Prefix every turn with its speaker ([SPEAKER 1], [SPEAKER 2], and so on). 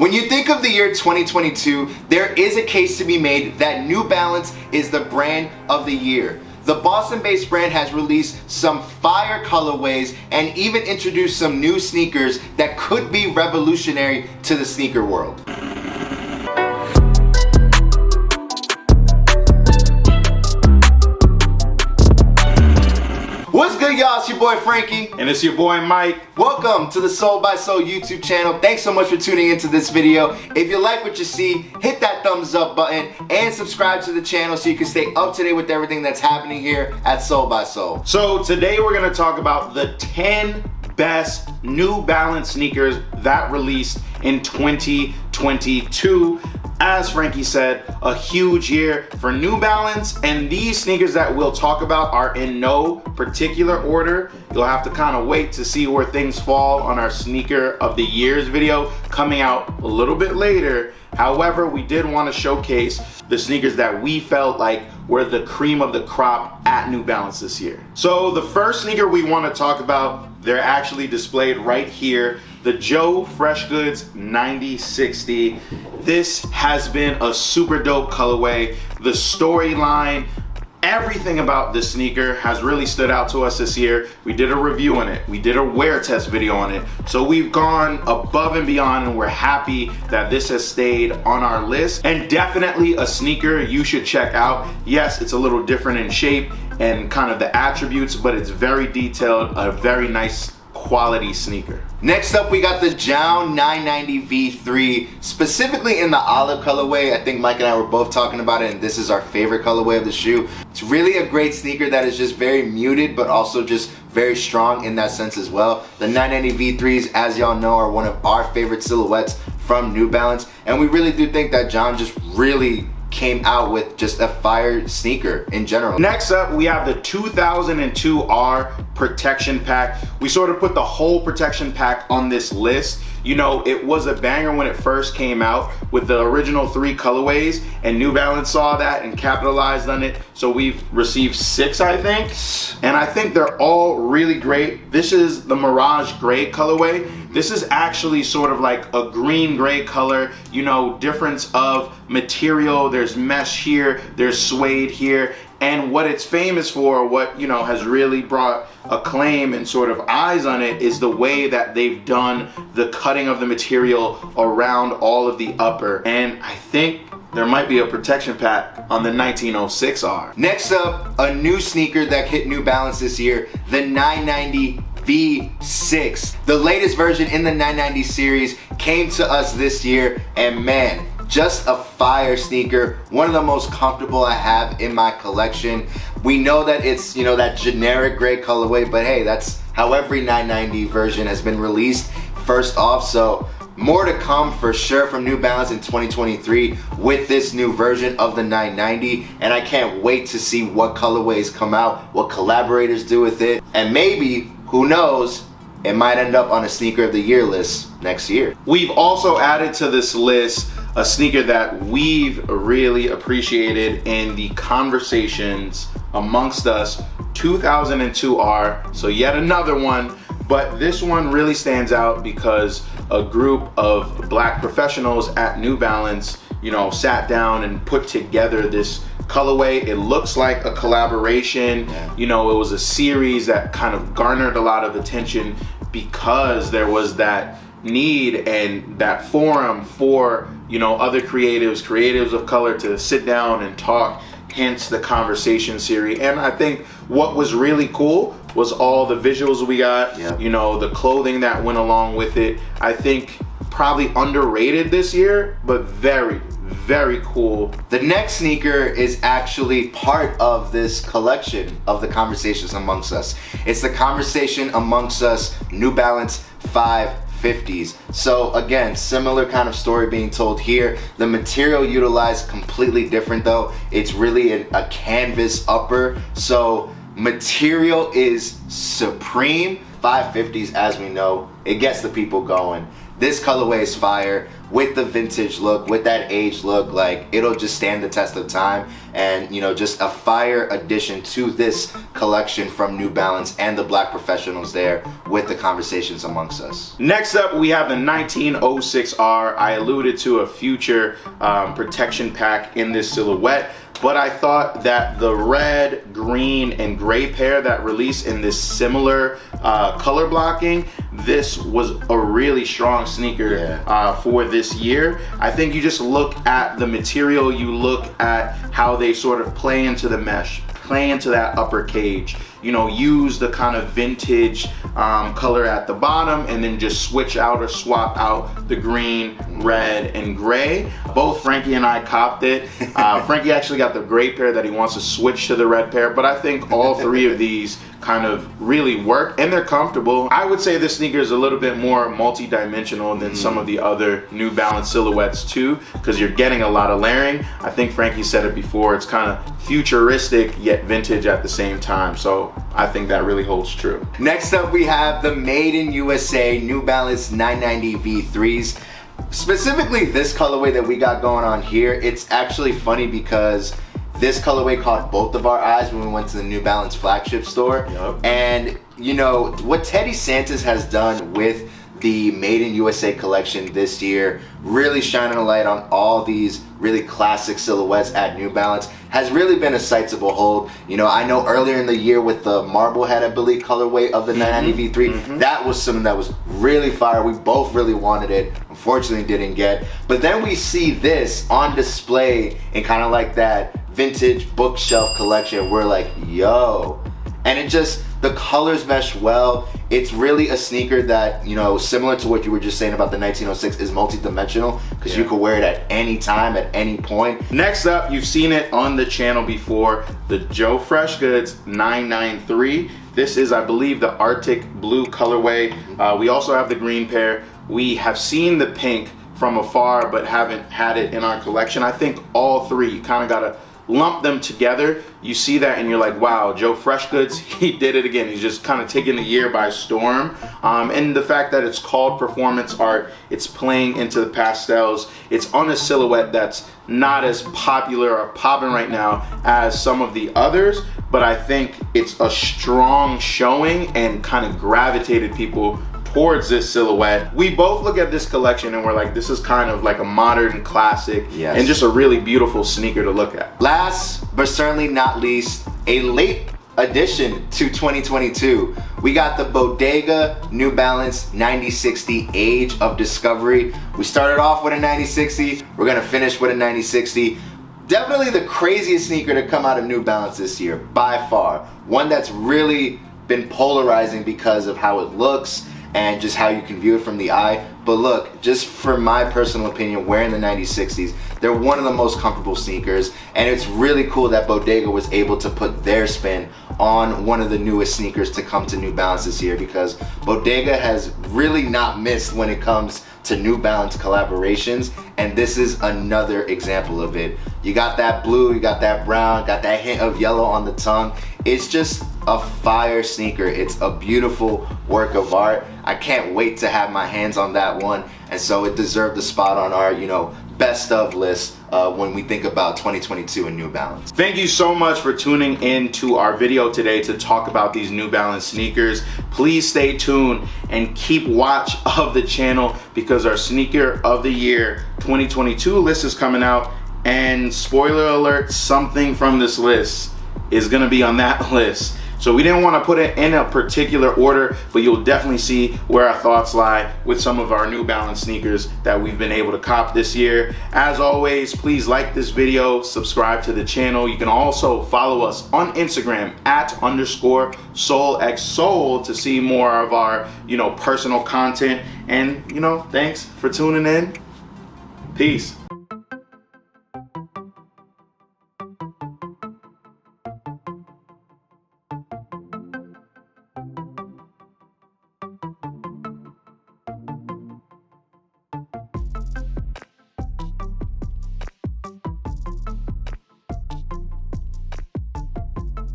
[SPEAKER 1] When you think of the year 2022, there is a case to be made that New Balance is the brand of the year. The Boston-based brand has released some fire colorways and even introduced some new sneakers that could be revolutionary to the sneaker world. What's good, y'all? It's your boy Frankie.
[SPEAKER 2] And it's your boy Mike.
[SPEAKER 1] Welcome to the Soul by Soul YouTube channel. Thanks so much for tuning into this video. If you like what you see, hit that thumbs up button and subscribe to the channel so you can stay up to date with everything that's happening here at Soul by Soul.
[SPEAKER 2] So today we're going to talk about the 10 best New Balance sneakers that released in 2022. As Frankie said, a huge year for New Balance, and these sneakers that we'll talk about are in no particular order. You'll have to kind of wait to see where things fall on our sneaker of the years video coming out a little bit later. However, we did want to showcase the sneakers that we felt like were the cream of the crop at New Balance this year. So the first sneaker we want to talk about, they're actually displayed right here, the Joe Freshgoods 9060. This has been a super dope colorway. The storyline, everything about this sneaker has really stood out to us this year. We did a review on it. We did a wear test video on it. So we've gone above and beyond, and we're happy that this has stayed on our list, and definitely a sneaker you should check out. Yes, it's a little different in shape and kind of the attributes, but it's very detailed, a very nice quality sneaker.
[SPEAKER 1] Next up, we got the Jown 990 V3, specifically in the olive colorway. I think Mike and I were both talking about it, and this is our favorite colorway of the shoe. It's really a great sneaker that is just very muted, but also just very strong in that sense as well. The 990 V3s, as y'all know, are one of our favorite silhouettes from New Balance, and we really do think that Jown just really came out with just a fire sneaker in general.
[SPEAKER 2] Next up, we have the 2002 R protection pack. We sort of put the whole protection pack on this list. You know, it was a banger when it first came out with the original 3 colorways, and New Balance saw that and capitalized on it. So we've received 6, I think, and I think they're all really great. This is the Mirage Gray colorway. This is actually sort of like a green gray color, you know, difference of material. There's mesh here, there's suede here, and what it's famous for, what, you know, has really brought acclaim and sort of eyes on it, is the way that they've done the cutting of the material around all of the upper. And I think there might be a protection pack on the 1906 R.
[SPEAKER 1] Next up, a new sneaker that hit New Balance this year, the 990 V6. The latest version in the 990 series came to us this year, and man, just a fire sneaker, one of the most comfortable I have in my collection. We know that it's, you know, that generic gray colorway, but hey, that's how every 990 version has been released first off. So more to come for sure from New Balance in 2023 with this new version of the 990, and I can't wait to see what colorways come out, what collaborators do with it, and maybe, who knows, it might end up on a sneaker of the year list next year.
[SPEAKER 2] We've also added to this list a sneaker that we've really appreciated in the conversations amongst us, 2002 R. So yet another one, but this one really stands out because a group of black professionals at New Balance, you know, sat down and put together this colorway. It looks like a collaboration. You know, it was a series that kind of garnered a lot of attention because there was that need and that forum for, you know, other creatives of color to sit down and talk, hence the conversation series. And I think what was really cool was all the visuals we got, you know, the clothing that went along with it. I think probably underrated this year, but very, very cool.
[SPEAKER 1] The next sneaker is actually part of this collection of the conversations amongst us. It's the conversation amongst us New Balance 550s. So again, similar kind of story being told here. The material utilized completely different though. It's really a canvas upper. So material is supreme. 550s, as we know, it gets the people going. this colorway is fire. With the vintage look, with that age look, like, it'll just stand the test of time, and you know, just a fire addition to this collection from New Balance and the black professionals there with the conversations amongst us.
[SPEAKER 2] Next up, we have the 1906R. I alluded to a future protection pack in this silhouette, but I thought that the red, green, and gray pair that released in this similar color blocking, this was a really strong sneaker for this year. I think you just look at the material, you look at how they sort of play into the mesh, play into that upper cage, you know, use the kind of vintage color at the bottom, and then just switch out or swap out the green, red, and gray. Both Frankie and I copped it. Frankie actually got the gray pair that he wants to switch to the red pair, but I think all three of these kind of really work, and they're comfortable. I would say this sneaker is a little bit more multi-dimensional than some of the other New Balance silhouettes too, because you're getting a lot of layering. I think Frankie said it before, it's kind of futuristic yet vintage at the same time, so I think that really holds true.
[SPEAKER 1] Next up, we have the Made in USA New Balance 990 V3s. Specifically this colorway that we got going on here, it's actually funny because this colorway caught both of our eyes when we went to the New Balance flagship store. And you know, what Teddy Santis has done with the Made in USA collection this year, really shining a light on all these really classic silhouettes at New Balance, has really been a sight to behold. You know, I know earlier in the year with the Marblehead, I believe, colorway of the 990 V3, that was something that was really fire. We both really wanted it, unfortunately didn't get. But then we see this on display in kind of like that vintage bookshelf collection. We're like, yo. And it just, the colors mesh well. It's really a sneaker that, you know, similar to what you were just saying about the 1906, is multi-dimensional, because you could wear it at any time, at any point.
[SPEAKER 2] Next up, you've seen it on the channel before, the Joe Freshgoods 993. This is, I believe, the Arctic blue colorway. We also have the green pair. We have seen the pink from afar, but haven't had it in our collection. I think all three, you kind of gotta lump them together. You see that and you're like, wow, Joe Freshgoods, he did it again. He's just kind of taking the year by storm. And the fact that it's called performance art, it's playing into the pastels, it's on a silhouette that's not as popular or popping right now as some of the others, but I think it's a strong showing and kind of gravitated people towards this silhouette. We both look at this collection and we're like, this is kind of like a modern classic, and just a really beautiful sneaker to look at.
[SPEAKER 1] Last but certainly not least, a late addition to 2022. We got the Bodega New Balance 9060 Age of Discovery. We started off with a 9060, we're gonna finish with a 9060. Definitely the craziest sneaker to come out of New Balance this year, by far. One that's really been polarizing because of how it looks and just how you can view it from the eye. But look, just for my personal opinion, wearing the 9060s, they're one of the most comfortable sneakers, and it's really cool that Bodega was able to put their spin on one of the newest sneakers to come to New Balance this year, because Bodega has really not missed when it comes to New Balance collaborations, and this is another example of it. You got that blue, you got that brown, got that hint of yellow on the tongue. It's just a fire sneaker. It's a beautiful work of art. I can't wait to have my hands on that one, and so it deserved a spot on our, you know, best of list when we think about 2022 and New Balance.
[SPEAKER 2] Thank you so much for tuning in to our video today to talk about these New Balance sneakers. Please stay tuned and keep watch of the channel, because our sneaker of the year 2022 list is coming out, and spoiler alert, something from this list is gonna be on that list. So we didn't want to put it in a particular order, but you'll definitely see where our thoughts lie with some of our New Balance sneakers that we've been able to cop this year. As always, please like this video, subscribe to the channel. You can also follow us on Instagram @_SoulXSoul to see more of our, you know, personal content. And, you know, thanks for tuning in. Peace.